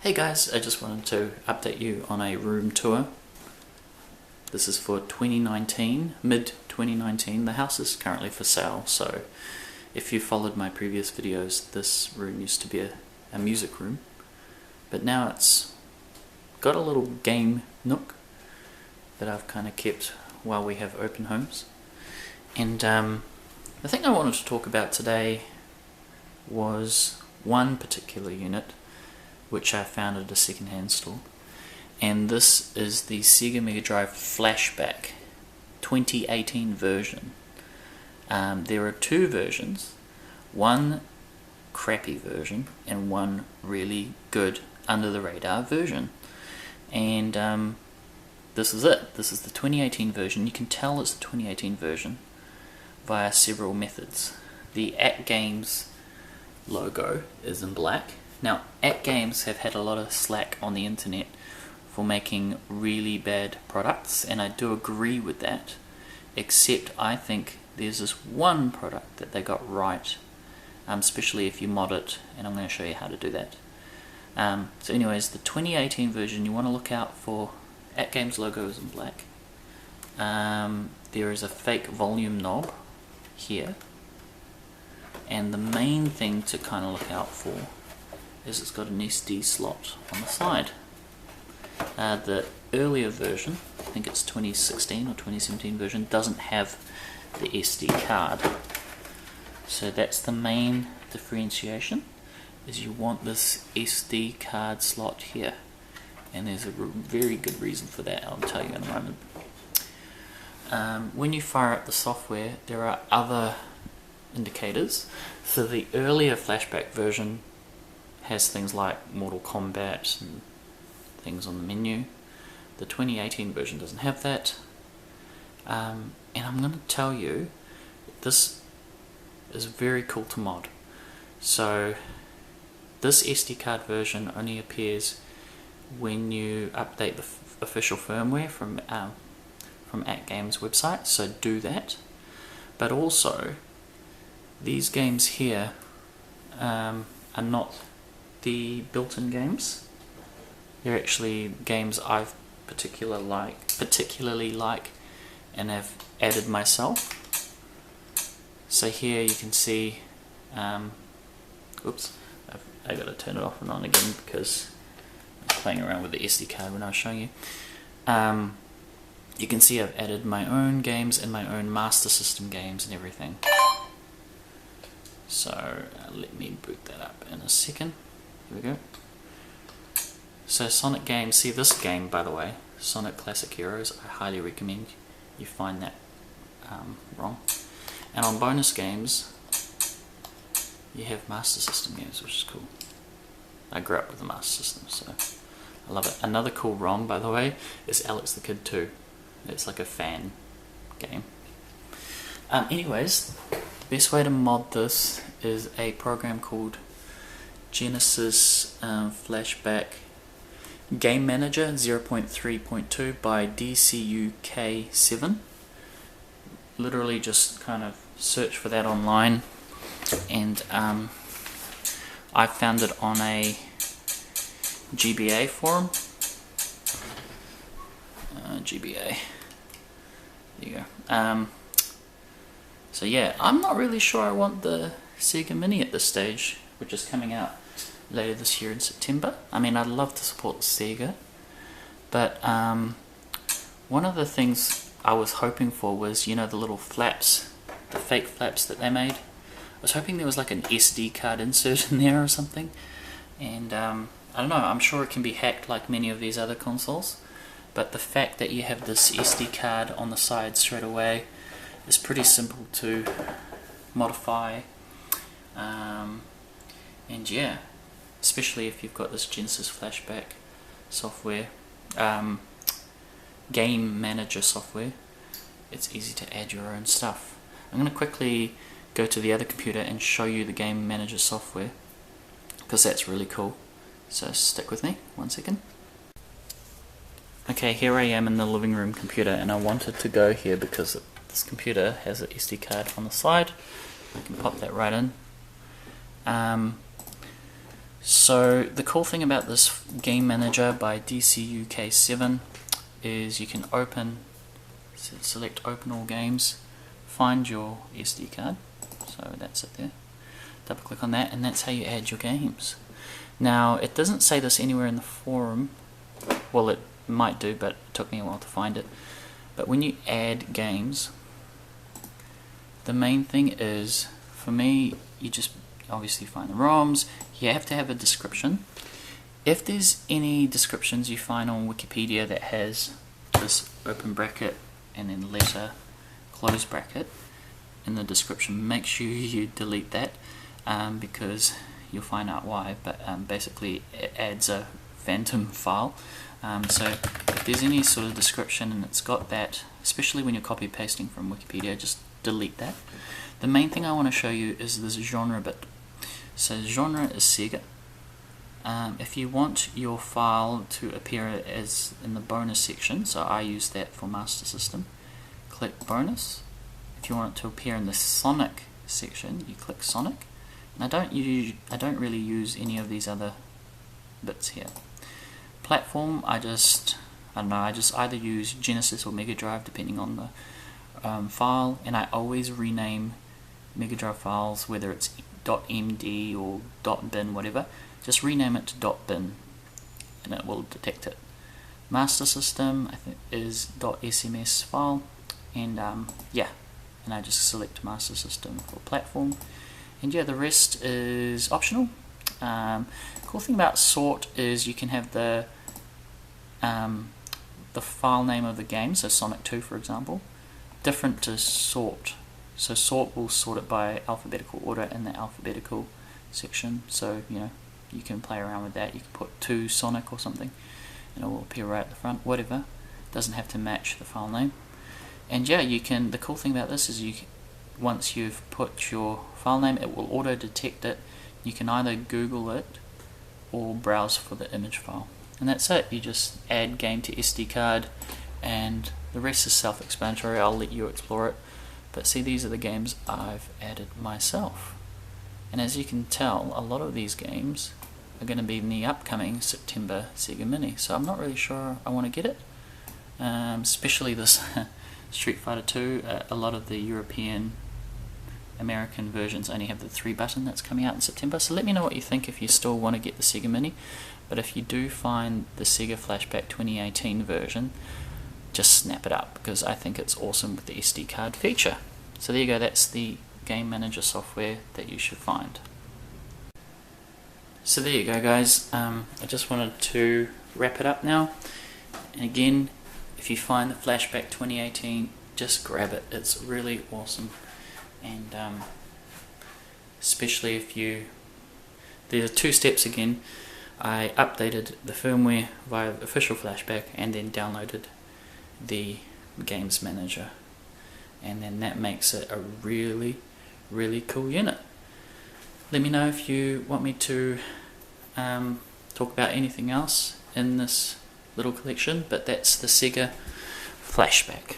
Hey guys, I just wanted to update you on a room tour. This is for 2019, mid-2019. The house is currently for sale, so if you followed my previous videos, this room used to be a music room, but now it's got a little game nook that I've kind of kept while we have open homes. And the thing I wanted to talk about today was one particular unit which I found at a second-hand store, and this is the Sega Mega Drive Flashback 2018 version. There are two versions, one crappy version and one really good under-the-radar version, and this is it. This is the 2018 version. You can tell it's the 2018 version via several methods. The At Games logo is in black. Now, At Games have had a lot of slack on the internet for making really bad products, and I do agree with that, except I think there's this one product that they got right, especially if you mod it, and I'm going to show you how to do that. So anyways, the 2018 version, you want to look out for At Games logo is in black. There is a fake volume knob here, and the main thing to kind of look out for is it's got an SD slot on the side. The earlier version, I think it's 2016 or 2017 version, doesn't have the SD card. So that's the main differentiation, is you want this SD card slot here. And there's a very good reason for that, I'll tell you in a moment. When you fire up the software, there are other indicators. So the earlier Flashback version has things like Mortal Kombat and things on the menu. The 2018 version doesn't have that. And I'm going to tell you, this is very cool to mod. So this SD card version only appears when you update the official firmware from At Games website, so do that. But also, these games here are not the built-in games. They're actually games I've particularly like and have added myself. So here you can see, oops, I got to turn it off and on again because I was playing around with the SD card when I was showing you. You can see I've added my own games and my own Master System games and everything. So let me boot that up in a second. Here we go. So Sonic games, see this game by the way, Sonic Classic Heroes, I highly recommend you find that wrong. And on bonus games, you have Master System games, which is cool. I grew up with the Master System, so I love it. Another cool ROM, by the way, is Alex the Kid 2. It's like a fan game. Anyways, the best way to mod this is a program called Genesis Flashback Game Manager 0.3.2 by DCUK7. Literally just kind of search for that online, and I found it on a GBA forum. GBA. There you go. So yeah, I'm not really sure I want the Sega Mini at this stage, which is coming out later this year in September. I mean, I'd love to support Sega, but one of the things I was hoping for was, you know, the little flaps, the fake flaps that they made. I was hoping there was like an SD card insert in there or something, and I don't know, I'm sure it can be hacked like many of these other consoles, but the fact that you have this SD card on the side straight away is pretty simple to modify, and yeah, especially if you've got this Genesis Flashback software, game manager software, it's easy to add your own stuff. I'm going to quickly go to the other computer and show you the game manager software, because that's really cool, so stick with me, 1 second. Okay, here I am in the living room computer, and I wanted to go here because this computer has an SD card on the side. I can pop that right in. So So the cool thing about this game manager by DCUK7 is you can select open all games, find your SD card, so that's it there, double click on that, and that's how you add your games. Now it doesn't say this anywhere in the forum, well it might do, but it took me a while to find it. But when you add games, the main thing is, for me, you just obviously find the ROMs. You have to have a description. If there's any descriptions you find on Wikipedia that has this open bracket and then letter close bracket in the description, make sure you delete that, because you'll find out why. But basically it adds a phantom file. So if there's any sort of description and it's got that, especially when you're copy pasting from Wikipedia, just delete that. The main thing I want to show you is this genre bit. So genre is Sega. If you want your file to appear as in the bonus section, so I use that for Master System, click bonus. If you want it to appear in the Sonic section, you click Sonic. And I don't really use any of these other bits here. Platform, I just either use Genesis or Mega Drive depending on the file, and I always rename Mega Drive files, whether it's .md or .bin, whatever, just rename it to .bin and it will detect it. Master System, I think, is .sms file, and yeah, and I just select Master System for platform, and yeah, the rest is optional. Cool thing about sort is you can have the file name of the game, so Sonic 2 for example, different to sort. So sort will sort it by alphabetical order in the alphabetical section, so you can play around with that. You can put 2 Sonic or something and it will appear right at the front, whatever. Doesn't have to match the file name. And yeah, the cool thing about this is once you've put your file name, it will auto detect it. You can either Google it or browse for the image file, and that's it. You just add game to SD card and the rest is self-explanatory. I'll let you explore it, but see, these are the games I've added myself, and as you can tell, a lot of these games are going to be in the upcoming September Sega Mini, so I'm not really sure I want to get it, especially this Street Fighter 2. A lot of the European American versions only have the 3 button that's coming out in September, so let me know what you think if you still want to get the Sega Mini. But if you do find the Sega Flashback 2018 version, just snap it up, because I think it's awesome with the SD card feature. So there you go, that's the game manager software that you should find. So there you go guys, I just wanted to wrap it up now, and again, if you find the Flashback 2018, just grab it, it's really awesome. And especially if there are 2 steps again. I updated the firmware via the official Flashback and then downloaded the games manager, and then that makes it a really, really cool unit. Let me know if you want me to talk about anything else in this little collection, but that's the Sega Flashback.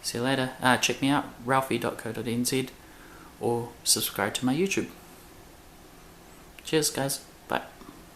See you later. Check me out, ralphie.co.nz, or subscribe to my YouTube. Cheers guys.